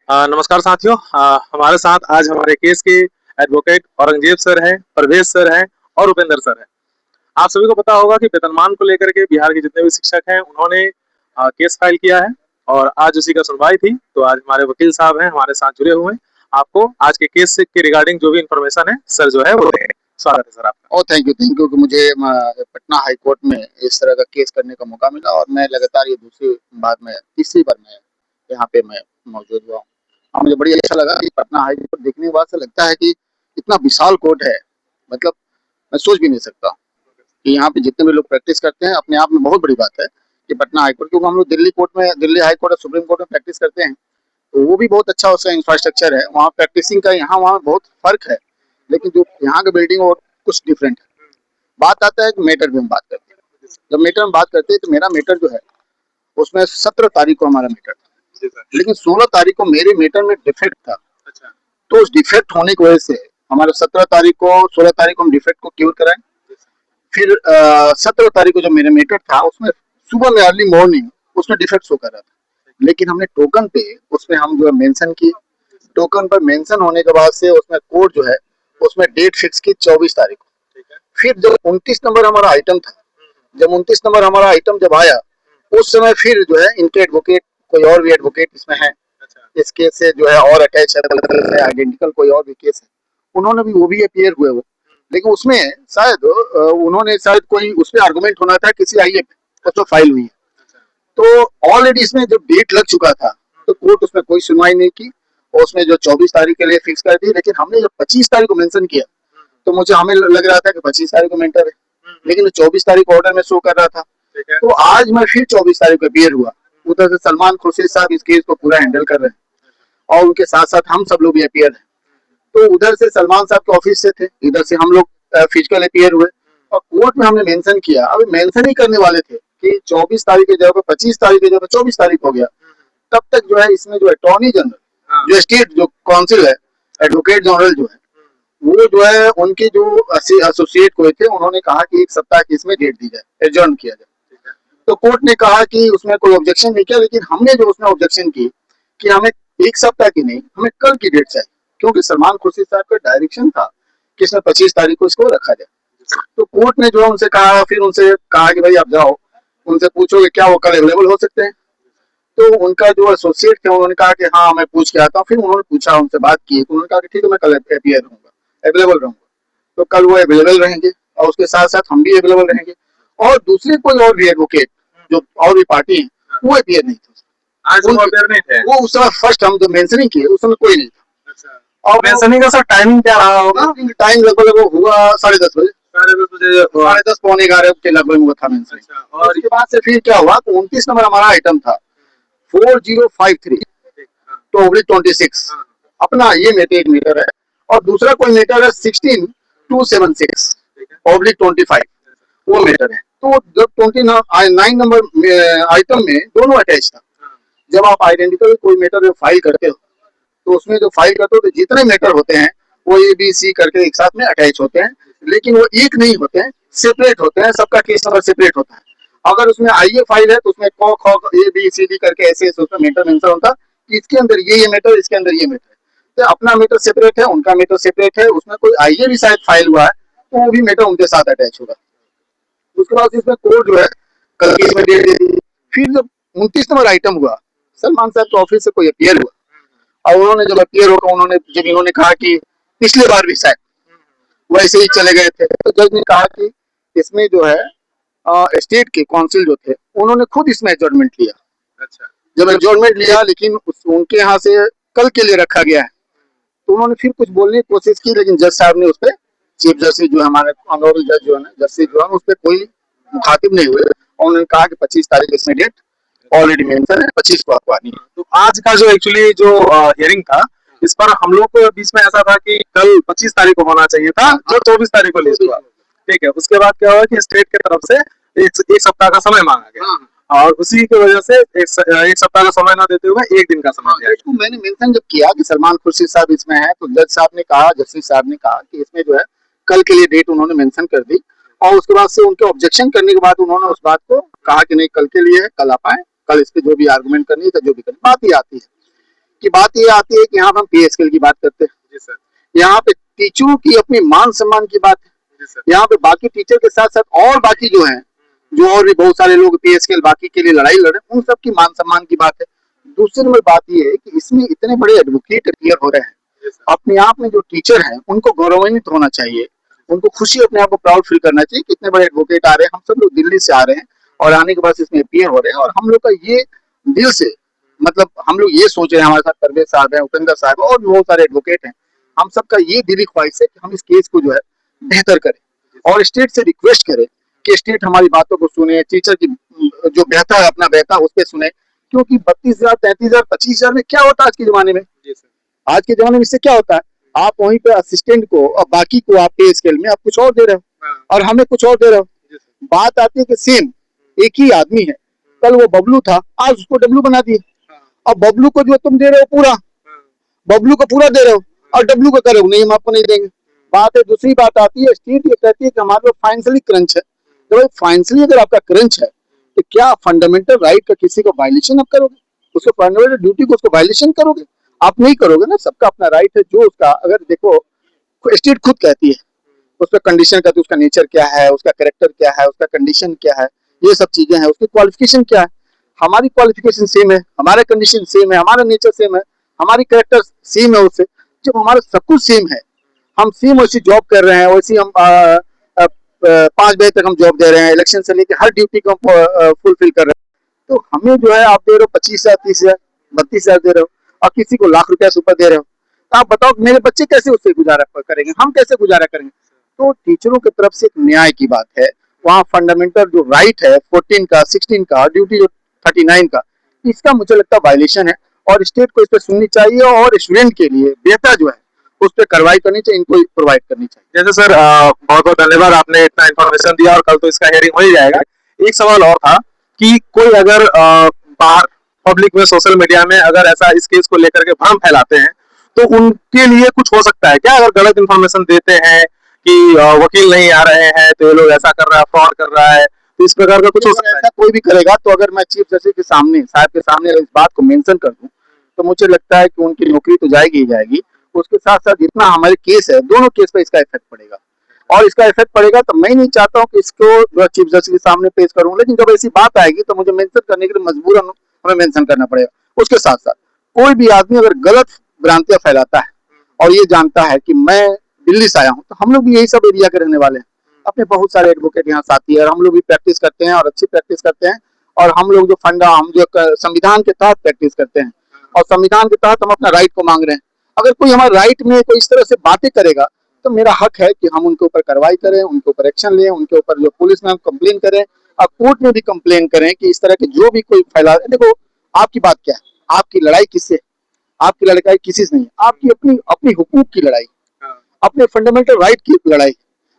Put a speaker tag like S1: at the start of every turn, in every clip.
S1: नमस्कार साथियों। हमारे साथ आज हमारे केस के एडवोकेट औरंगजेब सर हैं, परवेज सर हैं और उपेंद्र सर हैं। आप सभी को पता होगा कि वेतनमान को लेकर के बिहार के जितने भी शिक्षक हैं उन्होंने केस फाइल किया है और आज उसी का सुनवाई थी। तो आज हमारे वकील साहब हैं हमारे साथ जुड़े हुए हैं। आपको आज के केस के रिगार्डिंग जो भी इंफॉर्मेशन है सर जो है वो देंगे। स्वागत है सर आपका।
S2: थैंक यू कि मुझे पटना हाई कोर्ट में इस तरह का केस करने का मौका मिला और मैं लगातार ये दूसरी बार में तीसरी बार मैं यहाँ पे मैं मौजूद हुआ हूँ और मुझे बड़ी अच्छा लगा कि पटना हाई कोर्ट देखने के बाद से लगता है कि इतना विशाल कोर्ट है। मतलब मैं सोच भी नहीं सकता कि यहाँ पे जितने भी लोग प्रैक्टिस करते हैं अपने आप में बहुत बड़ी बात है कि पटना हाई कोर्ट, क्योंकि हम लोग दिल्ली हाई कोर्ट और सुप्रीम कोर्ट में प्रैक्टिस करते हैं तो वो भी बहुत अच्छा उसका इंफ्रास्ट्रक्चर है। वहाँ प्रैक्टिसिंग का यहाँ वहाँ बहुत फर्क है, लेकिन जो यहाँ का बिल्डिंग और कुछ डिफरेंट है। बात आता है कि मैटर भी हम बात करते हैं। जब मैटर में बात करते हैं तो मेरा मैटर जो है उसमें 17 तारीख को हमारा मैटर था, लेकिन 16 तारीख को मेरे मैटर में डिफेक्ट था। तो उस डिफेक्ट होने की वजह से हमारे 17 तारीख को 16 तारीख को हम डिफेक्ट को क्योर कराएं। फिर 17 तारीख को जो मेरा मैटर था उसमें सुबह में अर्ली मॉर्निंग उसमें डिफेक्ट शो कर रहा था, लेकिन हमने टोकन पे उसमें हम जो है मेंशन किए। टोकन पर मेंशन होने के बाद से उसमें कोर्ट जो है उसमें डेट फिक्स की 24 तारीख को। फिर जब 29 नंबर हमारा आइटम था, जब 29 नंबर हमारा आइटम जब आया उस समय फिर जो है इनके एडवोकेट, कोई और भी एडवोकेट इसमें है, इस केस से जो है और अटैच है, आइडेंटिकल कोई और भी केस है, उन्होंने भी वो भी अपीयर हुए वो। लेकिन उसमें शायद उन्होंने शायद कोई उस पर आर्गूमेंट होना था किसी आईए पे, तो फाइल हुई है। तो ऑलरेडी इसमें जब डेट लग चुका था तो कोर्ट उसमें कोई सुनवाई नहीं की और उसमें जो 24 तारीख के लिए फिक्स कर दी। लेकिन हमने जब 25 तारीख को मेंशन किया तो मुझे हमें लग रहा था कि 25 तारीख को मेंटर है, लेकिन 24 तारीख को ऑर्डर में शो कर रहा था। तो आज मैं फिर 24 तारीख को अपीयर हुआ। उधर से सलमान खुर्शीद साहब इस केस को पूरा हैंडल कर रहे हैं और उनके साथ साथ हम सब लोग भी अपीयर हैं। तो उधर से सलमान साहब के ऑफिस से थे, इधर से हम लोग फिजिकल अपीयर हुए और कोर्ट में हमने मेंशन किया। अभी मेंशन ही करने वाले थे कि 24 तारीख की जगह 25 तारीख की जगह 24 तारीख हो गया। तब तक जो है इसमें जो अटॉर्नी जनरल, जो स्टेट जो काउंसिल है, एडवोकेट जनरल जो है, वो जो है उनके जो एसोसिएट हुए थे उन्होंने कहा कि एक सप्ताह की इसमें डेट दी जाए, एडजर्न किया जाए। तो कोर्ट ने कहा कि उसमें कोई ऑब्जेक्शन नहीं किया, लेकिन हमने जो उसमें ऑब्जेक्शन की कि हमें एक सप्ताह की नहीं, हमें कल की डेट चाहिए, क्योंकि सलमान खुर्शीद साहब का डायरेक्शन था कि इसमें 25 तारीख को इसको रखा जाए। तो कोर्ट ने जो उनसे कहा, फिर उनसे कहा कि भाई आप जाओ, उनसे पूछो कि क्या वो कल अवेलेबल हो सकते हैं। तो उनका जो एसोसिएट थे उन्होंने कहा कि हाँ मैं पूछ के आता हूँ। फिर उन्होंने पूछा, उनसे बात की, उन्होंने कहा कि ठीक है मैं कल अपीयर रहूंगा, अवेलेबल रहूंगा। तो कल वो अवेलेबल रहेंगे और उसके साथ साथ हम भी अवेलेबल रहेंगे और दूसरे कोई और भी एडवोकेट जो और भी पार्टी है वो अपीयर नहीं थे।
S1: आज वो अपीयर नहीं थे।
S2: वो उस समय फर्स्ट हम जो मेंशनिंग किए उस समय कोई नहीं था।
S1: और मेंशनिंग का सर टाइमिंग क्या रहा होगा?
S2: टाइम लगभग हुआ 10:30 बजे, 10:30 पौने 11 के लगभग हुआ था मेंशनिंग। और उसके बाद से फिर क्या हुआ तो 29 नंबर हमारा आइटम था 4053 तो 26 अपना ये एक मीटर है और दूसरा कोई मीटर है 16276 25 वो मीटर है। तो जब 29 नंबर आइटम में दोनों अटैच था। जब आप आइडेंटिकल कोई मीटर में फाइल करते हो तो उसमें जो फाइल करते हो तो जितने मीटर होते हैं वो ABC करके एक साथ में अटैच होते हैं, लेकिन वो एक नहीं होते हैं, सेपरेट होते हैं, सबका केस नंबर सेपरेट होता है। अगर उसमें आईए फाइल है तो उसमें क ख ABCD करके ऐसे उसमें मीटर मेंशन होता है, इसके अंदर ये मीटर, इसके अंदर ये मीटर। तो अपना मीटर सेपरेट है, उनका मीटर सेपरेट है, उसमें कोई आईए भी शायद फाइल हुआ है तो वो भी मीटर उनके साथ अटैच होगा। उसके बाद इसमें कोर्ट जो है कल की इसमें डेट दे दी। फिर जब 29 नंबर आइटम हुआ, सलमान साहब के ऑफिस से कोई अपीयर हुआ और उन्होंने जब अपीयर होकर इन्होंने कहा कि पिछले बार भी शायद वैसे ही चले गए थे, तो जज ने कहा कि इसमें जो है स्टेट के काउंसिल जो थे उन्होंने खुद इसमें एडजर्नमेंट लिया। जब एडजर्नमेंट लिया लेकिन उनके यहाँ से कल के लिए रखा गया है, तो उन्होंने फिर कुछ बोलने की कोशिश की, लेकिन जज साहब ने उस पर, चीफ जस्टिस जो हमारे ऑनरेबल जज जो है जस्टिस जो है उस पर कोई मुखातिब नहीं हुए और उन्होंने कहा कि 25 तारीख इसमें डेट ऑलरेडी मेंशन है, 25 को आपको आनी है।
S1: तो आज का जो एक्चुअली जो हियरिंग था इस पर हम लोग को बीच में ऐसा था कि कल 25 तारीख को होना चाहिए था, जो 24 तारीख को लिस्ट हुआ। ठीक है, उसके बाद क्या हुआ कि स्टेट की तरफ से एक सप्ताह का समय मांगा गया और उसी की वजह से एक सप्ताह का समय ना देते हुए एक दिन का समय दिया।
S2: इसको मैंने मेंशन जब किया कि सलमान खुर्शीद साहब इसमें है तो जज साहब ने कहा, जस्टिस साहब ने कहा कि इसमें जो है कल के लिए डेट उन्होंने मेंशन कर दी और उसके बाद से उनके ऑब्जेक्शन करने के बाद उन्होंने उस बात को कहा कि नहीं कल के लिए है, कल आप आए, कल इस पे जो भी आर्गुमेंट करनी है जो भी करनी बात ही आती है। कि बात ये आती है कि यहाँ हम पीएसकेएल की बात करते हैं,
S1: जी सर।
S2: यहाँ पे टीचरों की अपनी मान सम्मान की बात है,
S1: जी सर।
S2: यहाँ पे बाकी टीचर के साथ साथ और बाकी जो हैं, जो और भी बहुत सारे लोग पीएसकेएल बाकी के लिए लड़ाई लड़ रहे हैं, उन सब की मान सम्मान की बात है। दूसरी नंबर बात ये है कि इसमें इतने बड़े एडवोकेट अपीयर हो रहे हैं,
S1: जी सर।
S2: अपने आप में जो टीचर हैं उनको गौरवान्वित होना चाहिए, उनको खुशी, अपने आप को प्राउड फील करना चाहिए कि इतने बड़े एडवोकेट आ रहे हैं। हम सब लोग दिल्ली से आ रहे हैं और आने के बाद इसमें अपीयर हो रहे हैं, और हम लोग का ये दिल से, मतलब हम लोग ये सोच रहे हैं, हमारे साथ परवेज साहब हैं, उपेंद्र साहब हैं और भी बहुत सारे एडवोकेट हैं, हम सबका ये दिली ख्वाहिश है कि हम इस केस को जो है बेहतर करें और स्टेट से रिक्वेस्ट करें कि स्टेट हमारी बातों को सुने, टीचर की जो बहता है अपना बहता उस पर सुने, क्योंकि 32,000, 33,000, 25,000 में क्या होता है आज के जमाने में?
S1: जी सर।
S2: आज के जमाने में इससे क्या होता है? आप वहीं पे असिस्टेंट को और बाकी को आप पे स्केल में आप कुछ और दे रहे हो
S1: हाँ।
S2: और हमें कुछ और दे रहे हो।
S1: जी सर।
S2: बात आती है कि सेम एक ही आदमी है, कल वो बबलू था, आज उसको डब्लू बना दिए,
S1: हाँ।
S2: और बबलू को जो तुम दे रहे हो पूरा,
S1: हाँ।
S2: बबलू को पूरा दे रहे हो और डब्लू को करे हो नहीं, हम आपको नहीं देंगे। बात है, दूसरी बात आती है, स्टेट ये कहती है कि हमारे पास फाइनेंशियली क्रंच है। तो भाई फाइनेंशियली अगर आपका क्रंच है तो क्या फंडामेंटल राइट का किसी को वायलेशन आप करोगे? उसको फंडामेंटल ड्यूटी को उसको वायलेशन करोगे? आप नहीं करोगे ना। सबका अपना राइट है, जो उसका, अगर देखो स्टेट खुद कहती है उस पर कंडीशन का, तो उसका नेचर क्या है, उसका कैरेक्टर क्या है, उसका कंडीशन क्या है, ये सब चीजें हैं, उसकी क्वालिफिकेशन क्या है। हमारी क्वालिफिकेशन सेम है, हमारा कंडीशन सेम है, हमारा नेचर सेम है, हमारी कैरेक्टर सेम है उससे। जब हमारा सब कुछ सेम है, हम सेम वैसी जॉब कर रहे हैं, वैसी हम 5 बजे तक हम जॉब दे रहे हैं, इलेक्शन से लेकर हर ड्यूटी को हम फुलफिल कर रहे हैं, तो हमें जो है आप दे रहे हो 25,000, 30,000, 32,000 दे रहे हो और किसी को लाख रुपया से ऊपर दे रहे हो, तो आप बताओ मेरे बच्चे कैसे उससे गुजारा करेंगे, हम कैसे गुजारा करेंगे? तो टीचरों की तरफ से एक न्याय की बात है, वहाँ फंडामेंटल जो राइट है 14 का, 16 का, ड्यूटी जो 39 का, इसका मुझे लगता है वायलेशन है और स्टेट को इस पर सुननी चाहिए और स्टूडेंट के लिए बेहतर जो है उस पर कार्रवाई करनी चाहिए, इनको प्रोवाइड करनी चाहिए।
S1: जैसे सर बहुत बहुत धन्यवाद, आपने इतना इन्फॉर्मेशन दिया और कल तो इसका हियरिंग हो ही जाएगा। एक सवाल और था कि कोई अगर बाहर पब्लिक में, सोशल मीडिया में अगर ऐसा इस केस को लेकर के भ्रम फैलाते हैं तो उनके लिए कुछ हो सकता है क्या? अगर गलत इन्फॉर्मेशन देते हैं कि वकील नहीं आ रहे हैं तो ये लोग ऐसा कर रहा है, फ्रॉड कर रहा है, तो इस प्रकार का कुछ हो सकता है?
S2: ऐसा कोई भी करेगा तो अगर मैं चीफ जस्टिस के सामने, साहब के सामने इस बात को मेंशन कर दूं तो मुझे लगता है कि उनकी नौकरी तो जाएगी ही जाएगी, उसके साथ साथ जितना हमारे केस है, दोनों केस पे इसका इफेक्ट पड़ेगा और इसका इफेक्ट पड़ेगा। तो मैं नहीं चाहता हूँ कि इसको जो चीफ जस्टिस के सामने पेश करूँ, लेकिन जब ऐसी बात आएगी तो मुझे मेंशन करने के लिए मजबूरन हमें मेंशन करना पड़ेगा। उसके साथ साथ कोई भी आदमी अगर गलत भ्रांतियां फैलाता है और ये जानता है कि मैं दिल्ली से आया हूँ, तो हम लोग भी यही सब एरिया के रहने वाले हैं, अपने बहुत सारे एडवोकेट यहाँ साथी है और हम लोग भी प्रैक्टिस करते हैं और अच्छी प्रैक्टिस करते हैं, और हम लोग जो फंडा, हम जो संविधान के तहत प्रैक्टिस करते हैं और संविधान के तहत हम अपना राइट को मांग रहे हैं। अगर कोई हमारे राइट में कोई इस तरह से बातें करेगा तो मेरा हक है कि हम उनके ऊपर कार्रवाई करें, उनके ऊपर एक्शन लें, उनके ऊपर जो पुलिस में हम कंप्लेन करें और कोर्ट में भी कंप्लेन करें कि इस तरह के जो भी कोई फैला। देखो आपकी बात क्या है, आपकी लड़ाई किससे है? आपकी लड़ाई किसी से नहीं है, आपकी अपनी अपनी हुकूक की लड़ाई, अपने फंडामेंटल राइट की लड़ाई,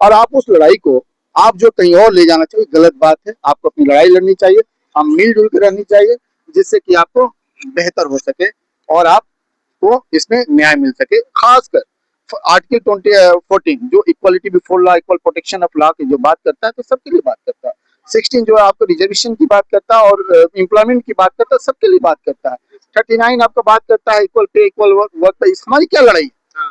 S2: और आप उस लड़ाई को आप जो कहीं और ले जाना चाहिए, गलत बात है। आपको अपनी लड़ाई लड़नी चाहिए, हम मिलजुल कर रहनी चाहिए, जिससे कि आपको बेहतर हो सके और आपको इसमें न्याय मिल सके। खासकर आर्टिकल 14 जो equality before law, equal protection of law की जो बात करता है, तो सबके लिए बात करता है। 16 जो है आपको रिजर्वेशन की बात करता है और एम्प्लॉयमेंट की बात करता है, सबके लिए बात करता है। 39 आपका बात करता है इक्वल पे, इक्वल वर्क पे। हमारी क्या लड़ाई?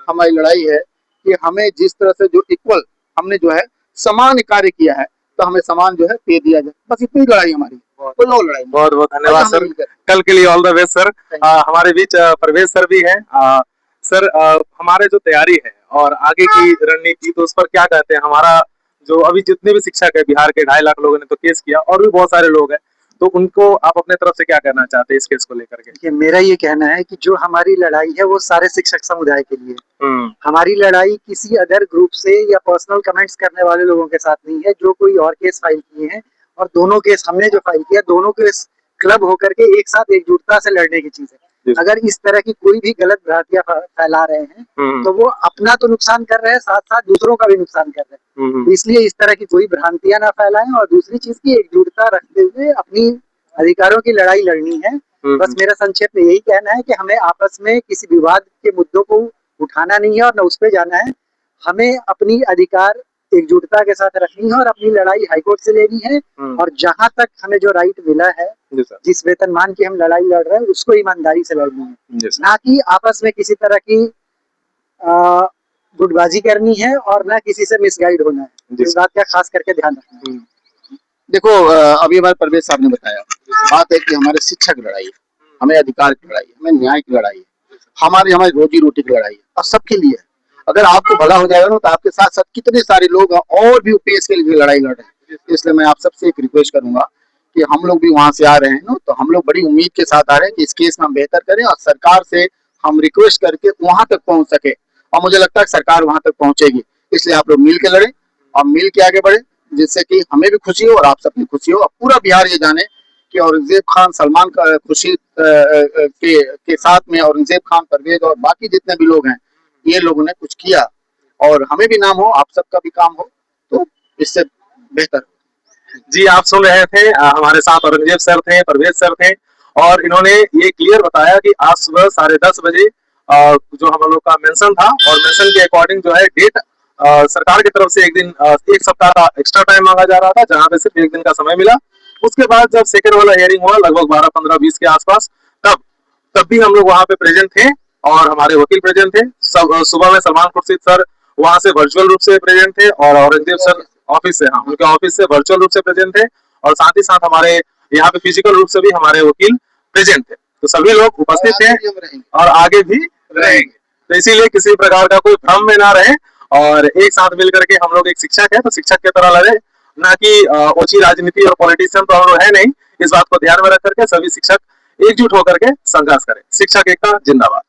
S2: हमारी लड़ाई है कि हमें जिस तरह से जो इक्वल, हमने जो है समान कार्य किया है तो हमें समान जो है पे दिया जाए, बस इतनी लड़ाई हमारी, कोई और लड़ाई।
S1: बहुत बहुत धन्यवाद सर, कल के लिए ऑल द बेस्ट सर। हमारे बीच परवेज सर भी हैं। सर हमारे जो तैयारी है और आगे की रणनीति, तो उस पर क्या कहते हैं? हमारा जो अभी जितने भी शिक्षक है बिहार के, 2.5 लाख लोगों ने तो केस किया और भी बहुत सारे लोग हैं, तो उनको आप अपने तरफ से क्या कहना चाहते हैं इस केस को लेकर के?
S3: देखिए, मेरा ये कहना है कि जो हमारी लड़ाई है वो सारे शिक्षक समुदाय के लिए, हमारी लड़ाई किसी अदर ग्रुप से या पर्सनल कमेंट्स करने वाले लोगों के साथ नहीं है जो कोई और केस फाइल किए हैं। और दोनों केस हमने जो फाइल किया, दोनों केस क्लब होकर के एक साथ एकजुटता से लड़ने की चीज है। अगर इस तरह की कोई भी गलत भ्रांतियां फैला रहे हैं तो वो अपना तो नुकसान कर रहे हैं, साथ साथ दूसरों का भी नुकसान कर रहे हैं। तो इसलिए इस तरह की कोई भ्रांतियां ना फैलाएं और दूसरी चीज की एकजुटता रखते हुए अपनी अधिकारों की लड़ाई लड़नी है। बस मेरा संक्षेप में यही कहना है कि हमें आपस में किसी विवाद के मुद्दों को उठाना नहीं है और न उस पर जाना है। हमें अपनी अधिकार एकजुटता के साथ रखनी है और अपनी लड़ाई हाईकोर्ट से लेनी है। और जहां तक हमें जो राइट मिला है, जिस वेतनमान की हम लड़ाई लड़ रहे हैं, उसको ईमानदारी से लड़नी है, ना कि आपस में किसी तरह की गुटबाजी करनी है और ना किसी से मिसगाइड होना है। इस बात का खास करके ध्यान रखना है।
S2: देखो, अभी हमारे परवेज साहब ने बताया, बात है कि हमारे शिक्षा की लड़ाई है, हमें अधिकार की लड़ाई है, हमें न्याय की लड़ाई है, हमारी रोजी रोटी की लड़ाई है, और सबके लिए। अगर आपको भला हो जाएगा ना, तो आपके साथ साथ कितने सारे लोग और भी पेश के लिए लड़ाई लड़ रहे हैं। इसलिए मैं आप सबसे एक रिक्वेस्ट करूंगा कि हम लोग भी वहां से आ रहे हैं ना, तो हम लोग बड़ी उम्मीद के साथ आ रहे हैं कि इस केस में हम बेहतर करें, और सरकार से हम रिक्वेस्ट करके वहां तक पहुंच सके, और मुझे लगता है सरकार वहां तक पहुंचेगी। इसलिए आप लोग मिल के लड़े और मिल के आगे बढ़े, जिससे कि हमें भी खुशी हो और आप सबकी खुशी हो, और पूरा बिहार ये जाने कि औरंगजेब खान, सलमान का खुशी के साथ में औरंगजेब खान, परवेज और बाकी जितने भी लोग हैं, ये लोगों ने कुछ किया, और हमें भी नाम हो, आप सबका भी काम हो, तो इससे बेहतर।
S1: जी, आप सुन रहे थे, हमारे साथ औरंगजेब सर थे, परवेज सर थे, और इन्होंने ये क्लियर बताया कि आज सुबह 10:30 बजे जो हम लोग का मेंशन था, और मेंशन के अकॉर्डिंग जो है डेट सरकार की तरफ से एक सप्ताह का एक्स्ट्रा टाइम मांगा जा रहा था, जहां पे सिर्फ एक दिन का समय मिला। उसके बाद जब सेकेंड वाला हियरिंग हुआ लगभग 12, 15, 20 के आसपास, तब भी हम लोग वहां पे प्रेजेंट थे और हमारे वकील प्रेजेंट थे। सुबह में सलमान खुर्शीद सर वहां से वर्चुअल रूप से प्रेजेंट थे, और औरंगजेब सर ऑफिस से, हाँ, उनके ऑफिस से वर्चुअल रूप से प्रेजेंट थे, और साथ ही साथ हमारे यहाँ पे फिजिकल रूप से भी हमारे वकील प्रेजेंट थे। तो सभी लोग उपस्थित थे और आगे भी रहेंगे। तो इसीलिए किसी प्रकार का कोई भ्रम में ना रहे, और एक साथ मिल करके हम लोग एक शिक्षक है तो शिक्षक की तरह लड़े, ना कि ओछी राजनीति और पॉलिटिशियन तो हम लोग है नहीं। इस बात को ध्यान में रख करके सभी शिक्षक एकजुट होकर के संघर्ष करें। शिक्षक एकता जिंदाबाद।